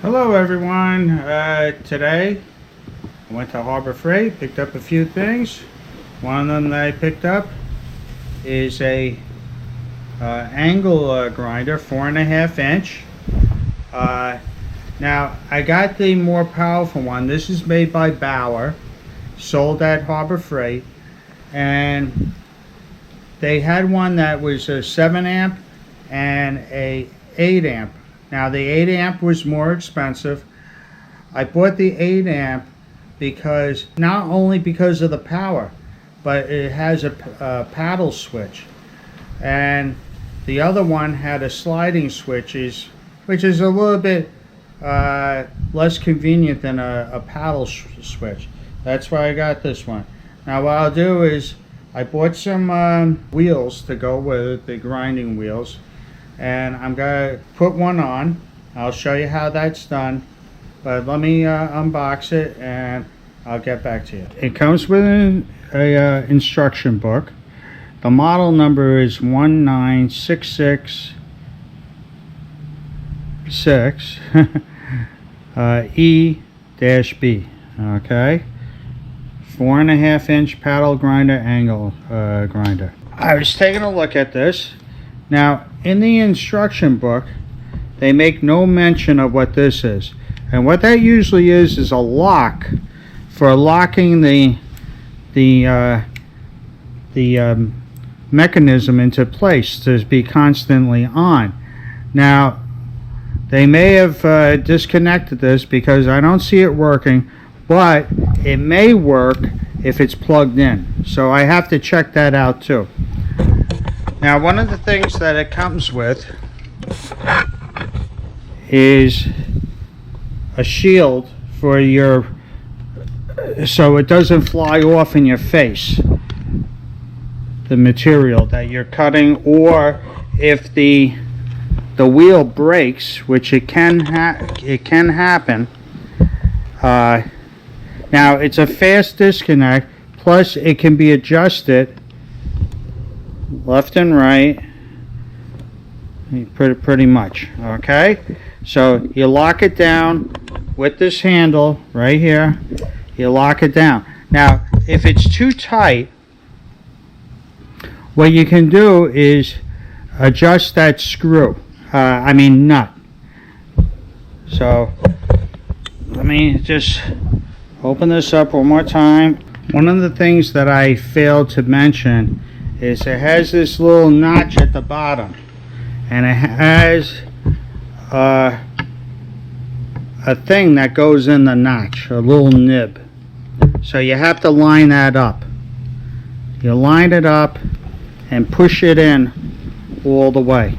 Hello everyone. Today I went to Harbor Freight, picked up a few things. One of them that I picked up is a angle grinder, 4.5 inch. Now I got the more powerful one. This is made by Bauer, sold at Harbor Freight, and they had one that was a 7 amp and a 8 amp. Now the 8 amp was more expensive. I bought the 8 amp because not only because of the power, but it has a paddle switch, and the other one had a sliding switch, which is a little bit less convenient than a paddle switch. That's why I got this one. Now what I'll do is I bought some wheels to go with the grinding wheels, and I'm gonna put one on. I'll show you how that's done, but let me unbox it and I'll get back to you. It comes with an instruction book. The model number is 1966E-B. Okay, 4.5 inch paddle grinder, angle grinder. I was taking a look at this. Now in the instruction book they make no mention of what this is, and what that usually is a lock for locking the mechanism into place to be constantly on. Now they may have disconnected this because I don't see it working, but it may work if it's plugged in, so I have to check that out too. Now one of the things that it comes with is a shield for your, so it doesn't fly off in your face, the material that you're cutting, or if the wheel breaks, which it can happen. Now it's a fast disconnect, plus it can be adjusted left and right, pretty much. Okay, so you lock it down with this handle right here. You lock it down. Now if it's too tight, what you can do is adjust that screw, nut. So let me just open this up one more time. One of the things that I failed to mention is it has this little notch at the bottom, and it has a thing that goes in the notch, a little nib. So you have to line that up. You line it up and push it in all the way.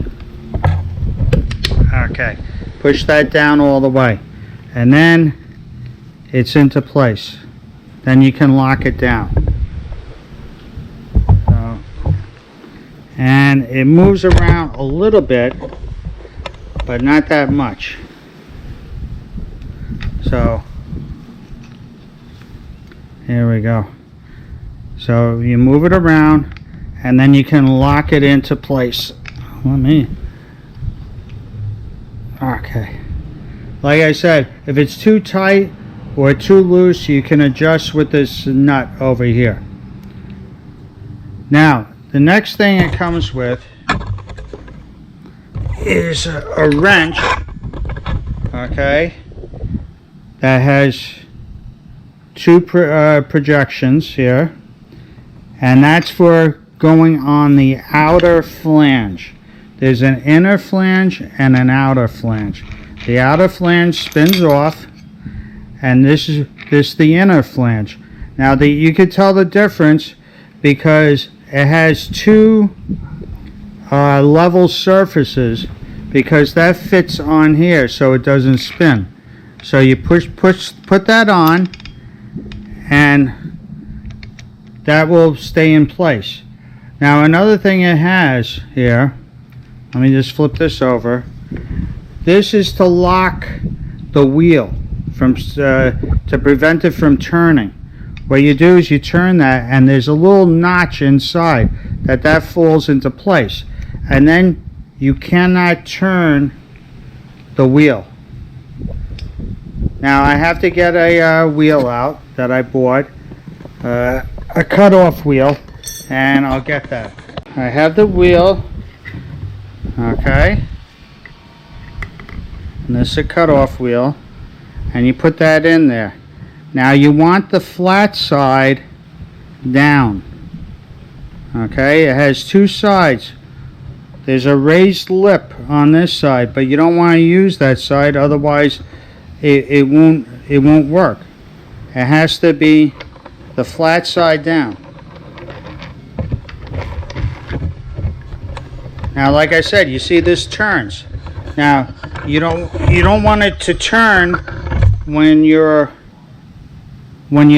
Okay, push that down all the way, and then it's into place. Then you can lock it down. And it moves around a little bit, but not that much. So here we go. So you move it around and then you can lock it into place. Okay, like I said, if it's too tight or too loose, you can adjust with this nut over here. Now the next thing it comes with is a wrench, okay, that has two projections here, and that's for going on the outer flange. There's an inner flange and an outer flange. The outer flange spins off, and this is the inner flange. Now you can tell the difference because it has two level surfaces, because that fits on here so it doesn't spin. So you put that on, and that will stay in place. Now another thing it has here, let me just flip this over. This is to lock the wheel from to prevent it from turning. What you do is you turn that, and there's a little notch inside that falls into place, and then you cannot turn the wheel. Now I have to get a wheel out that I bought, a cut-off wheel, and I'll get that. I have the wheel, okay, and this is a cut-off wheel, and you put that in there. Now you want the flat side down, okay. It has two sides. There's a raised lip on this side, but you don't want to use that side, otherwise it won't work. It has to be the flat side down. Now, like I said, you see this turns. Now you don't want it to turn when you're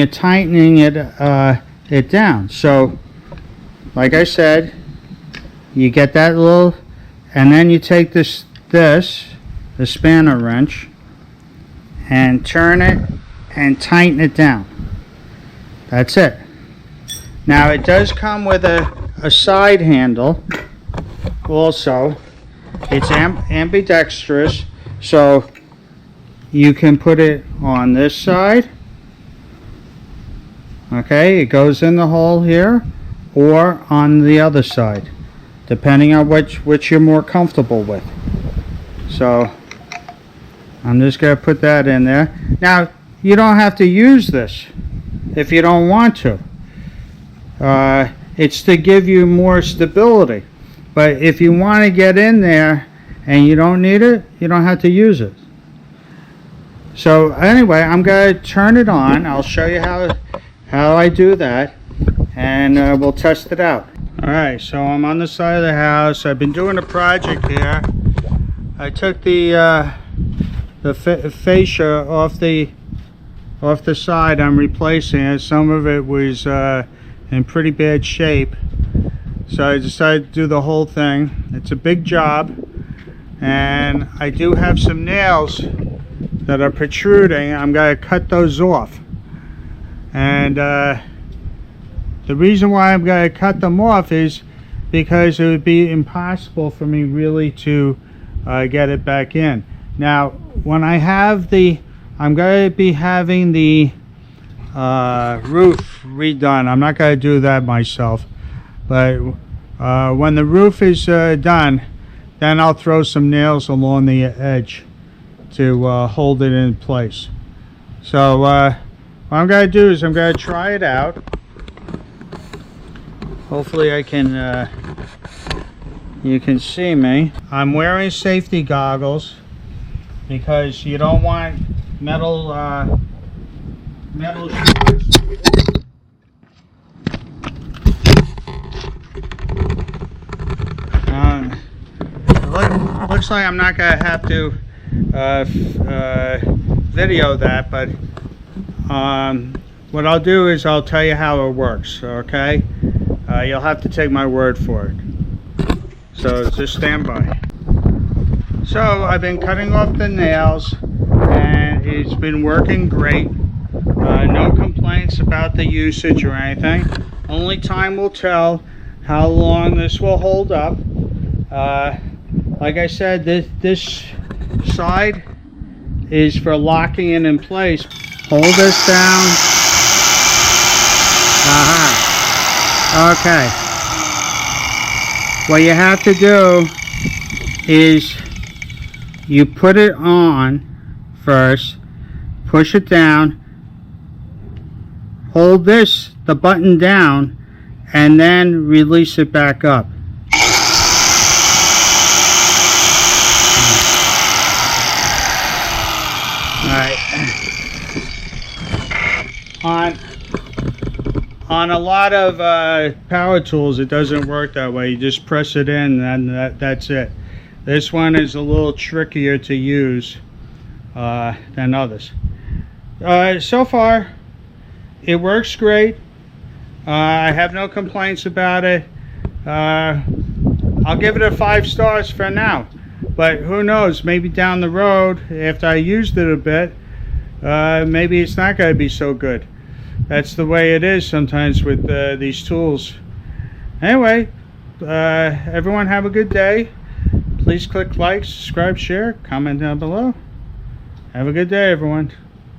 tightening it down. So, like I said, you get that little, and then you take the spanner wrench, and turn it and tighten it down. That's it. Now it does come with a side handle also. It's ambidextrous, so you can put it on this side, okay, it goes in the hole here, or on the other side, depending on which you're more comfortable with. So I'm just going to put that in there. Now you don't have to use this if you don't want to. It's to give you more stability, but if you want to get in there and you don't need it, you don't have to use it. So anyway, I'm going to turn it on. I'll show you how I do that, and we'll test it out. Alright, so I'm on the side of the house. I've been doing a project here. I took the fascia off the side. I'm replacing it. Some of it was in pretty bad shape, so I decided to do the whole thing. It's a big job, and I do have some nails that are protruding. I'm going to cut those off, and the reason why I'm going to cut them off is because it would be impossible for me really to get it back in. Now when I have I'm going to be having the roof redone. I'm not going to do that myself, but when the roof is done, then I'll throw some nails along the edge to hold it in place. So what I'm going to do is I'm going to try it out. Hopefully I can you can see me. I'm wearing safety goggles because you don't want metal shoes. Looks like I'm not going to have to video that, but what I'll do is I'll tell you how it works, okay? You'll have to take my word for it. So just stand by. So I've been cutting off the nails, and it's been working great. No complaints about the usage or anything. Only time will tell how long this will hold up. Like I said, this side is for locking it in place. Hold this down. Okay. What you have to do is you put it on first, push it down, hold the button down, and then release it back up. Alright. On a lot of power tools, it doesn't work that way. You just press it in, and that's it. This one is a little trickier to use than others. So far, it works great. I have no complaints about it. I'll give it a 5 stars for now. But who knows, maybe down the road, after I used it a bit, maybe it's not going to be so good. That's the way it is sometimes with these tools. Anyway, everyone have a good day. Please click like, subscribe, share, comment down below. Have a good day, everyone.